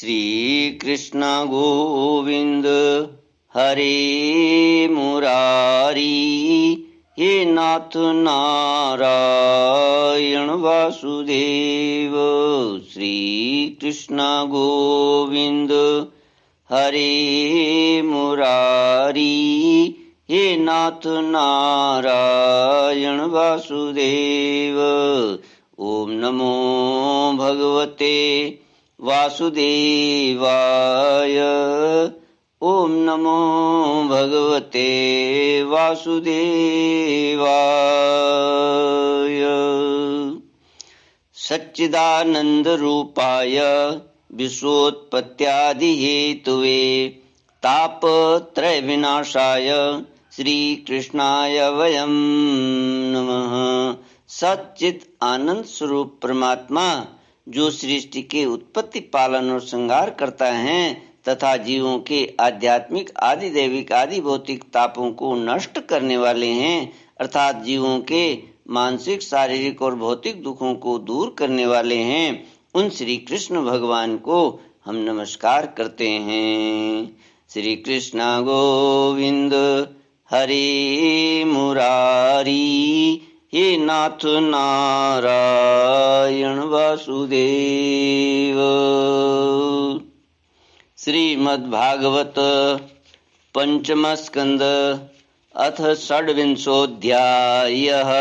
श्री कृष्ण गोविंद हरे मुरारी, हे नाथ नारायण वासुदेव। श्री कृष्ण गोविंद हरे मुरारी, हे नाथ नारायण वासुदेव। ओम नमो भगवते वासुदेवाय। ओम नमो भगवते वासुदेवाय। सच्चिदानंद रूपाय विश्वोत्पत्त्यादि हेतुवे तापत्रय विनाशाय श्री कृष्णाय वयं नमः। सच्चित आनंद स्वरूप परमात्मा जो सृष्टि के उत्पत्ति, पालन और संहार करता है तथा जीवों के आध्यात्मिक, आदि दैविक, आदि भौतिक तापों को नष्ट करने वाले हैं, अर्थात जीवों के मानसिक, शारीरिक और भौतिक दुखों को दूर करने वाले हैं, उन श्री कृष्ण भगवान को हम नमस्कार करते हैं। श्री कृष्ण गोविंद हरे मुरारी, हे नाथ नारायण वासुदेव। श्रीमद्भागवत पंचम स्कंद अथ षड्विंशोऽध्यायः।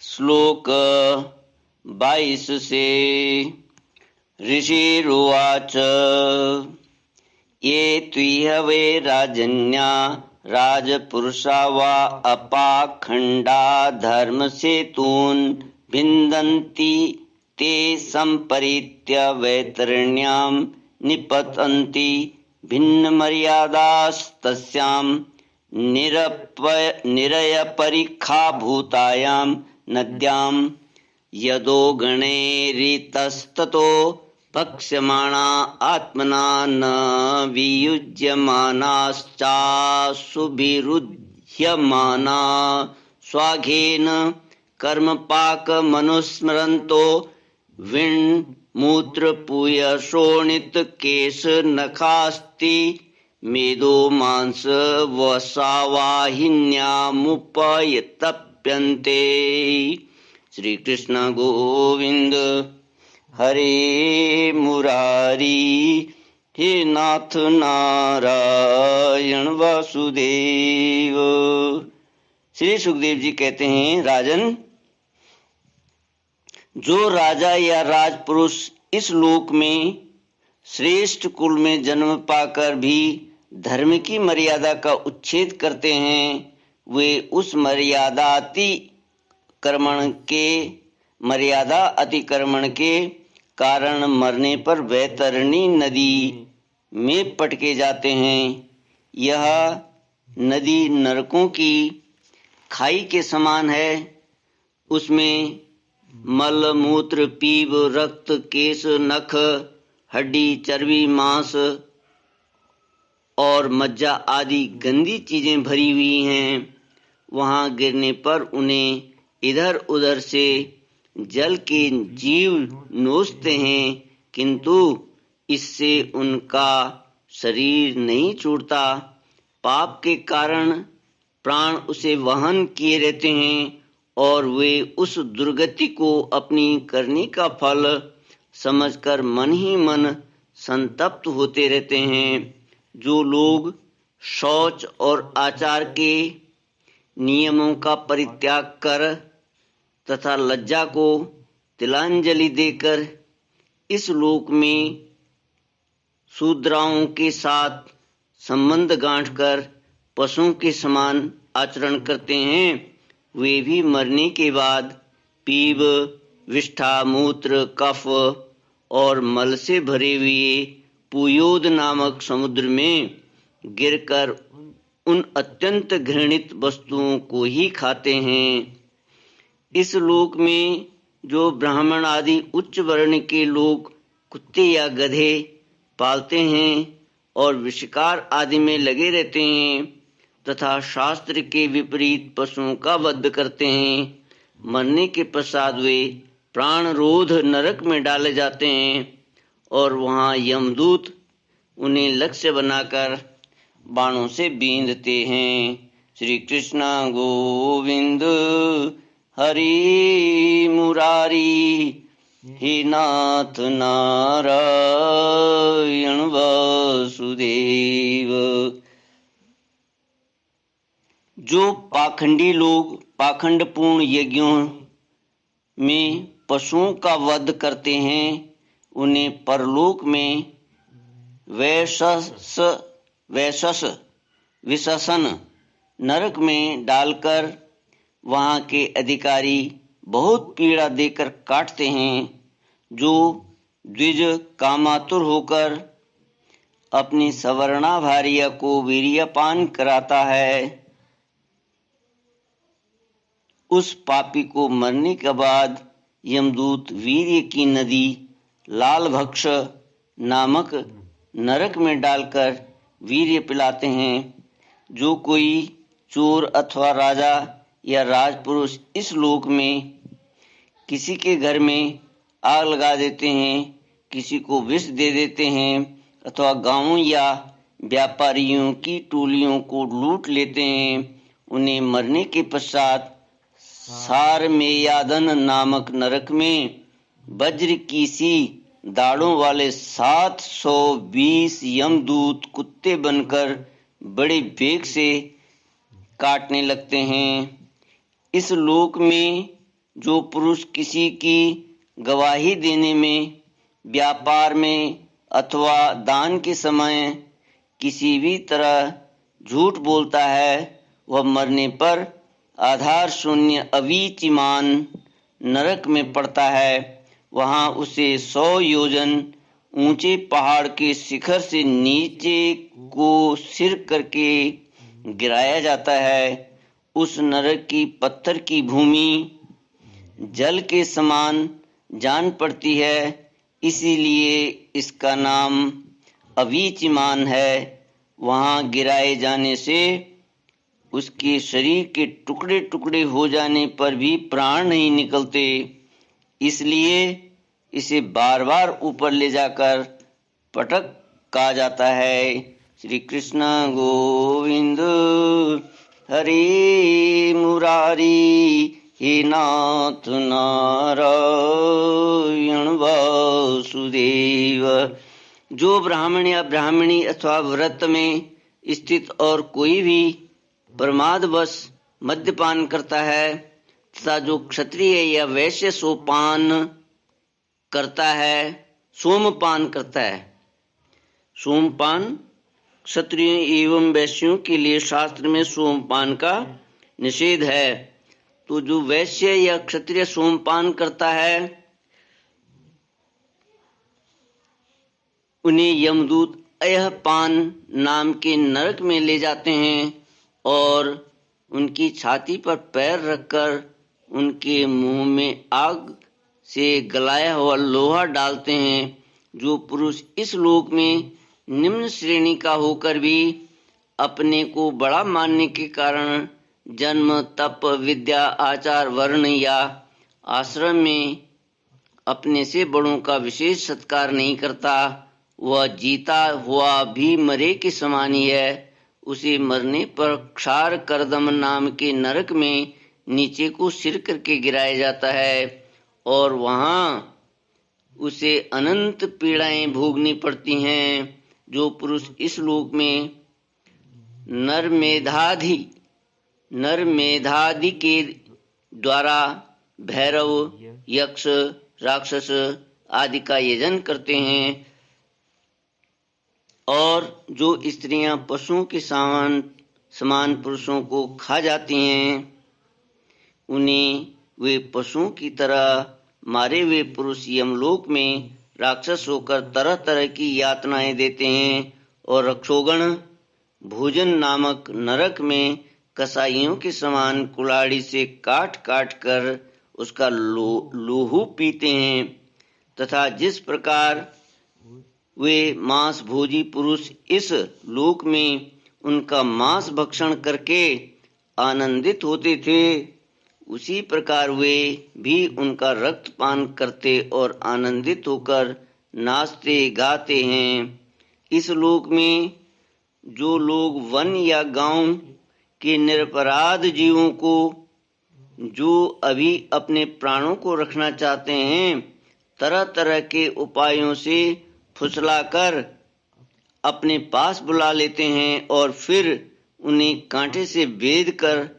श्लोक 22 से। ऋषिरुवाच ये त्विह वै राजन्या राजपुरुषा वा अपाखण्डा धर्मसेतून् भिन्दन्ति ते सम्परीत्य वैतरण्यां निपतन्ति भिन्नमर्यादास्तस्यां निरयपरीक्षाभूतायां नद्यां यदो गणैरितस्ततो भक्ष्यमाणा आत्मना न वियुज्यमानाश्चासुभिरुह्यमाना स्वाघेन कर्मपाकमनुस्मरन्तो विण्मूत्रपूयशोणितकेशनखास्ति मेदो मांस वसावाहिन्यामुपयतप्यन्ते। श्री कृष्ण गोविंद हरे मुरारी, हे नाथ नारायण वासुदेव। श्री सुखदेव जी कहते हैं, राजन, जो राजा या राजपुरुष इस लोक में श्रेष्ठ कुल में जन्म पाकर भी धर्म की मर्यादा का उच्छेद करते हैं, वे उस मर्यादा अतिक्रमण के कारण मरने पर वैतरणी नदी में पटके जाते हैं। यह नदी नरकों की खाई के समान है। उसमें मल, मूत्र, पीप, रक्त, केश, नख, हड्डी, चर्बी, मांस और मज्जा आदि गंदी चीजें भरी हुई हैं। वहां गिरने पर उन्हें इधर उधर से जल के जीव नोचते हैं, किंतु इससे उनका शरीर नहीं छूटता। पाप के कारण प्राण उसे वहन किए रहते हैं और वे उस दुर्गति को अपनी करनी का फल समझकर मन ही मन संतप्त होते रहते हैं। जो लोग शौच और आचार के नियमों का परित्याग कर तथा लज्जा को तिलांजलि देकर इस लोक में शूद्राओं के साथ संबंध गांठकर पशुओं के समान आचरण करते हैं, वे भी मरने के बाद पीप, विष्ठा, मूत्र, कफ और मल से भरे हुए पुयोद नामक समुद्र में गिरकर उन अत्यंत घृणित वस्तुओं को ही खाते हैं। इस लोक में जो ब्राह्मण आदि उच्च वर्ण के लोग कुत्ते या गधे पालते हैं और विषकार आदि में लगे रहते हैं तथा शास्त्र के विपरीत पशुओं का वध करते हैं, मरने के पश्चात वे प्राण रोध नरक में डाले जाते हैं। और वहाँ यमदूत उन्हें लक्ष्य बनाकर बाणों से बींधते हैं। श्री कृष्ण गोविंद हरि मुरारी, हे नाथ नारायण वासुदेव। जो पाखंडी लोग पाखंडपूर्ण यज्ञों में पशुओं का वध करते हैं, उन्हें परलोक में विशसन नरक में डालकर वहाँ के अधिकारी बहुत पीड़ा देकर काटते हैं। जो द्विज कामातुर होकर अपनी सवर्णा भार्या को वीर्यपान कराता है, उस पापी को मरने के बाद यमदूत वीर्य की नदी लालभक्ष नामक नरक में डालकर वीर्य पिलाते हैं। जो कोई चोर अथवा राजा या राजपुरुष इस लोक में किसी के घर में आग लगा देते हैं, किसी को विष दे देते हैं अथवा गांवों या व्यापारियों की टोलियों को लूट लेते हैं, उन्हें मरने के पश्चात सारमेयादन नामक नरक में वज्र की सी दाढ़ों वाले 720 यमदूत कुत्ते बनकर बड़े वेग से काटने लगते हैं। इस लोक में जो पुरुष किसी की गवाही देने में, व्यापार में अथवा दान के समय किसी भी तरह झूठ बोलता है, वह मरने पर आधार शून्य अवीचिमान नरक में पड़ता है। वहाँ उसे 100 योजन ऊंचे पहाड़ के शिखर से नीचे को सिर करके गिराया जाता है। उस नरक की पत्थर की भूमि जल के समान जान पड़ती है, इसीलिए इसका नाम अवीचिमान है। वहाँ गिराए जाने से उसके शरीर के टुकड़े टुकड़े हो जाने पर भी प्राण नहीं निकलते, इसलिए इसे बार बार ऊपर ले जाकर पटक कहा जाता है। श्री कृष्ण गोविंद हरे मुरारी, हे नाथ नारायण वासुदेव। जो ब्राह्मण या ब्राह्मणी अथवा व्रत में स्थित और कोई भी प्रमादवश मद्यपान करता है तथा जो क्षत्रिय या वैश्य सोमपान करता है। सोमपान क्षत्रिय एवं वैश्यों के लिए शास्त्र में सोमपान का निषेध है। तो जो वैश्य या क्षत्रिय सोमपान करता है, उन्हें यमदूत अयहपान नाम के नरक में ले जाते हैं और उनकी छाती पर पैर रखकर उनके मुंह में आग से गलाया हुआ लोहा डालते हैं। जो पुरुष इस लोक में निम्न श्रेणी का होकर भी अपने को बड़ा मानने के कारण जन्म, तप, विद्या, आचार, वर्ण या आश्रम में अपने से बड़ों का विशेष सत्कार नहीं करता, वह जीता हुआ भी मरे के समान ही है। उसे मरने पर क्षार करदम नाम के नरक में नीचे को सिर करके गिराया जाता है और वहाँ उसे अनंत पीड़ाएं भोगनी पड़ती हैं। जो पुरुष इस लोक में नरमेधादि के द्वारा भैरव, यक्ष, राक्षस आदि का यजन करते हैं और जो स्त्रियां पशुओं के समान पुरुषों को खा जाती हैं, उन्हें वे पशुओं की तरह मारे हुए पुरुष यमलोक में राक्षस होकर तरह तरह की यातनाएं देते हैं और रक्षोगण भोजन नामक नरक में कसाईयों के समान कुल्हाड़ी से काट काट कर उसका लोहू पीते हैं। तथा जिस प्रकार वे मांस भोजी पुरुष इस लोक में उनका मांस भक्षण करके आनंदित होते थे, उसी प्रकार वे भी उनका रक्त पान करते और आनंदित होकर नाचते गाते हैं। इस लोक में जो लोग वन या गांव के निरपराध जीवों को, जो अभी अपने प्राणों को रखना चाहते हैं, तरह तरह के उपायों से फुसलाकर अपने पास बुला लेते हैं और फिर उन्हें कांटे से बेध कर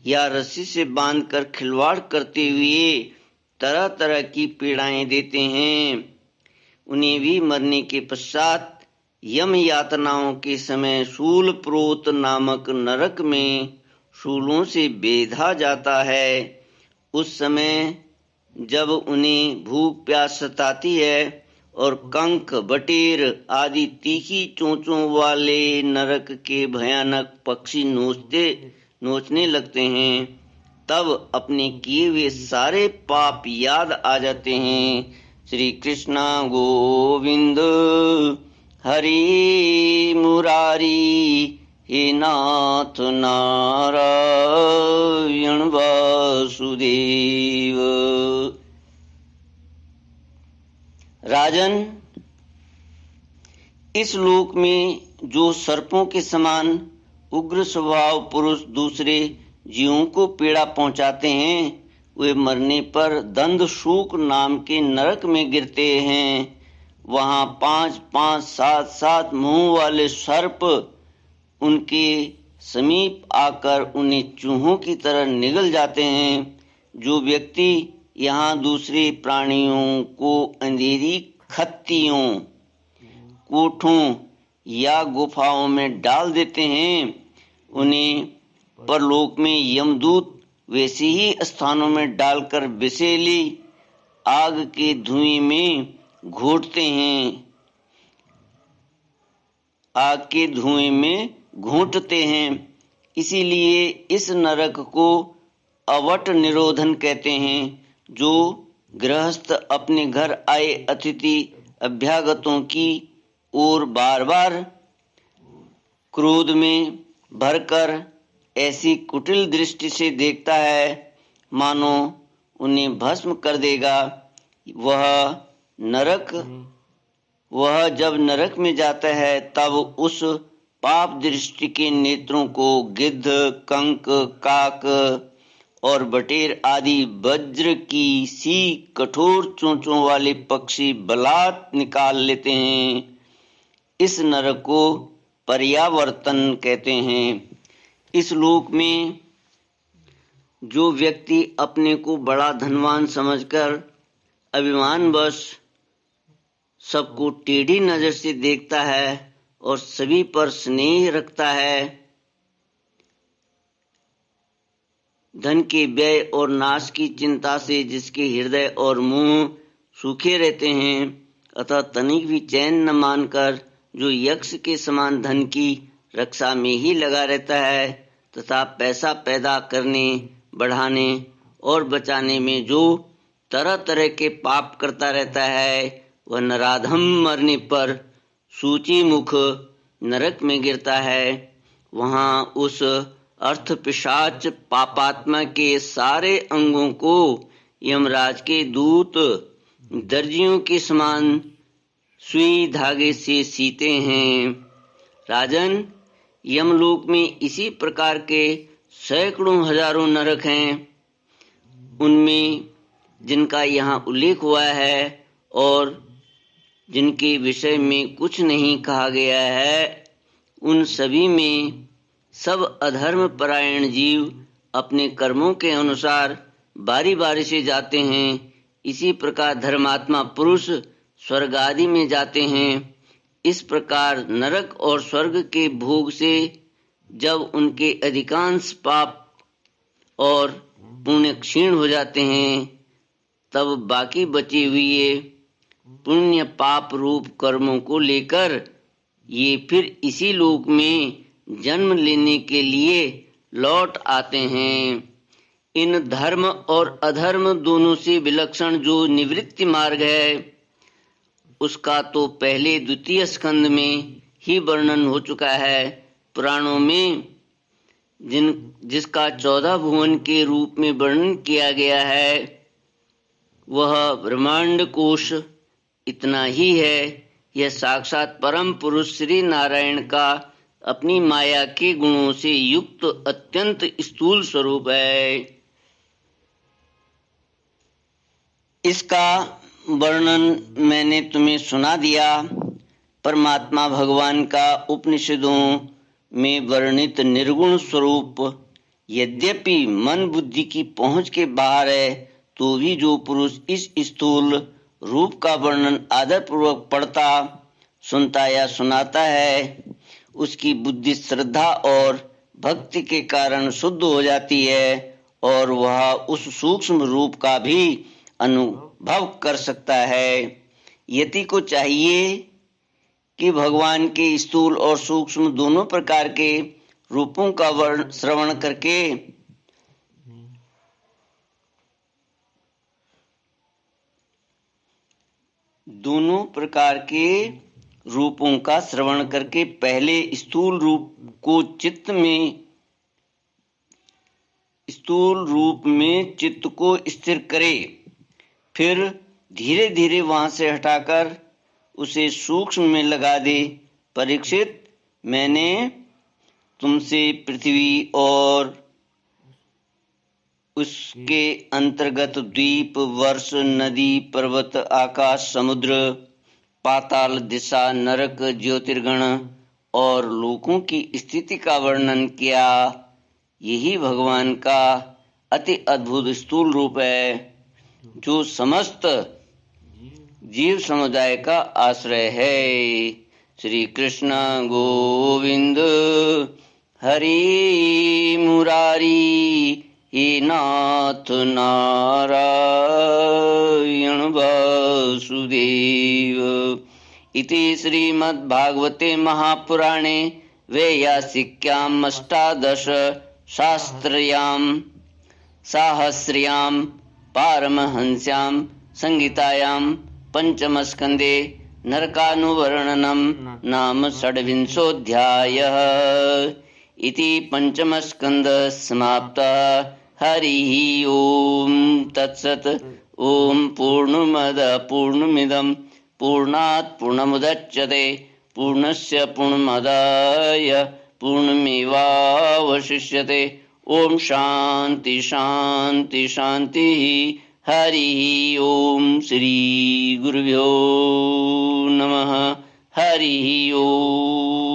या रस्सी से बांधकर खिलवाड़ करते हुए तरह तरह की पीड़ाएं देते हैं। उन्हें भी मरने के पश्चात यम यातनाओं के समय शूलप्रोत नामक नरक में शूलों से बेधा जाता है। उस समय जब उन्हें भूख प्यास सताती है और कंक, बटेर आदि तीखी चोंचों वाले नरक के भयानक पक्षी नोचने लगते हैं, तब अपने किए हुए सारे पाप याद आ जाते हैं। श्री कृष्णा गोविंद हरि मुरारी, हे नाथ नारायण वासुदेव। राजन, इस लोक में जो सर्पों के समान उग्र स्वभाव पुरुष दूसरे जीवों को पीड़ा पहुंचाते हैं, वे मरने पर दंड शूक नाम के नरक में गिरते हैं। वहां 5-5, 7-7 मुंह वाले सर्प उनके समीप आकर उन्हें चूहों की तरह निगल जाते हैं। जो व्यक्ति यहाँ दूसरे प्राणियों को अंधेरी खत्तियों, कोठों या गुफाओं में डाल देते हैं, उन्हें परलोक में यमदूत वैसे ही स्थानों में डालकर विषैली आग के धुएं में घोंटते हैं, आग के धुएं में घोंटते हैं। इसीलिए इस नरक को अवट निरोधन कहते हैं। जो गृहस्थ अपने घर आए अतिथि अभ्यागतों की ओर बार बार क्रोध में भरकर ऐसी कुटिल दृष्टि से देखता है, मानो उन्हें भस्म कर देगा, वह जब नरक में जाता है तब उस पाप दृष्टि के नेत्रों को गिद्ध, कंक, काक और बटेर आदि वज्र की सी कठोर चोंचों वाले पक्षी बलात् निकाल लेते हैं। इस नरक को पर्यावर्तन कहते हैं। इस लोक में जो व्यक्ति अपने को बड़ा धनवान समझकर अभिमानवश सबको टेढ़ी नजर से देखता है और सभी पर स्नेह रखता है, धन के व्यय और नाश की चिंता से जिसके हृदय और मुंह सूखे रहते हैं, अतः तनिक भी चैन न मानकर जो यक्ष के समान धन की रक्षा में ही लगा रहता है तथा पैसा पैदा करने, बढ़ाने और बचाने में जो तरह तरह के पाप करता रहता है, वह नराधम मरने पर सूची मुख नरक में गिरता है। वहां उस अर्थ पिशाच पापात्मा के सारे अंगों को यमराज के दूत दर्जियों के समान सुई धागे से सीते हैं। राजन, यमलोक में इसी प्रकार के सैकड़ों हजारों नरक हैं। उनमें जिनका यहाँ उल्लेख हुआ है और जिनके विषय में कुछ नहीं कहा गया है, उन सभी में सब अधर्म परायण जीव अपने कर्मों के अनुसार बारी बारी से जाते हैं। इसी प्रकार धर्मात्मा पुरुष स्वर्ग आदि में जाते हैं। इस प्रकार नरक और स्वर्ग के भोग से जब उनके अधिकांश पाप और पुण्य क्षीण हो जाते हैं, तब बाकी बचे हुए पुण्य पाप रूप कर्मों को लेकर ये फिर इसी लोक में जन्म लेने के लिए लौट आते हैं। इन धर्म और अधर्म दोनों से विलक्षण जो निवृत्ति मार्ग है, उसका तो पहले द्वितीय स्कंद में ही वर्णन हो चुका है। पुराणों में जिसका 14 भुवन के रूप में वर्णन किया गया है, वह ब्रह्मांड कोश इतना ही है। यह साक्षात परम पुरुष श्री नारायण का अपनी माया के गुणों से युक्त अत्यंत स्थूल स्वरूप है। इसका वर्णन मैंने तुम्हें सुना दिया। परमात्मा भगवान का उपनिषदों में वर्णित निर्गुण स्वरूप यद्यपि मन बुद्धि की पहुंच के बाहर है, तो भी जो पुरुष इस स्थूल रूप का वर्णन आदर पूर्वक पढ़ता, सुनता या सुनाता है, उसकी बुद्धि श्रद्धा और भक्ति के कारण शुद्ध हो जाती है और वह उस सूक्ष्म रूप का भी अनुभव कर सकता है। यति को चाहिए कि भगवान के स्थूल और सूक्ष्म दोनों प्रकार के रूपों का श्रवण करके पहले स्थूल रूप में चित्त को स्थिर करे, फिर धीरे धीरे वहां से हटाकर उसे सूक्ष्म में लगा दे। परीक्षित, मैंने तुमसे पृथ्वी और उसके अंतर्गत द्वीप, वर्ष, नदी, पर्वत, आकाश, समुद्र, पाताल, दिशा, नरक, ज्योतिर्गण और लोकों की स्थिति का वर्णन किया। यही भगवान का अति अद्भुत स्थूल रूप है, जो समस्त जीव समुदाय का आश्रय है। श्री कृष्ण गोविंद हरि मुरारी, हे नाथ नारायण वासुदेव। इति श्रीमद्भागवते महापुराणे वैयासिक्याम् अष्टादश साहस्र्यां पारमहंस्यां संहितायां पंचमस्कन्धे नरकानुवर्णनं नाम षड्विंशोऽध्यायः। इति पंचमस्कन्धः समाप्तः। हरिः ओम तत्सत्। ओम पूर्णमदः पूर्णमिदं पूर्णात् पूर्णमुदच्यते पूर्णस्य पूर्णमादाय पूर्णमेवावशिष्यते। ओम शांति शांति शांति। हरि ओम। श्री गुरुभ्यो नमः। हरि ओम।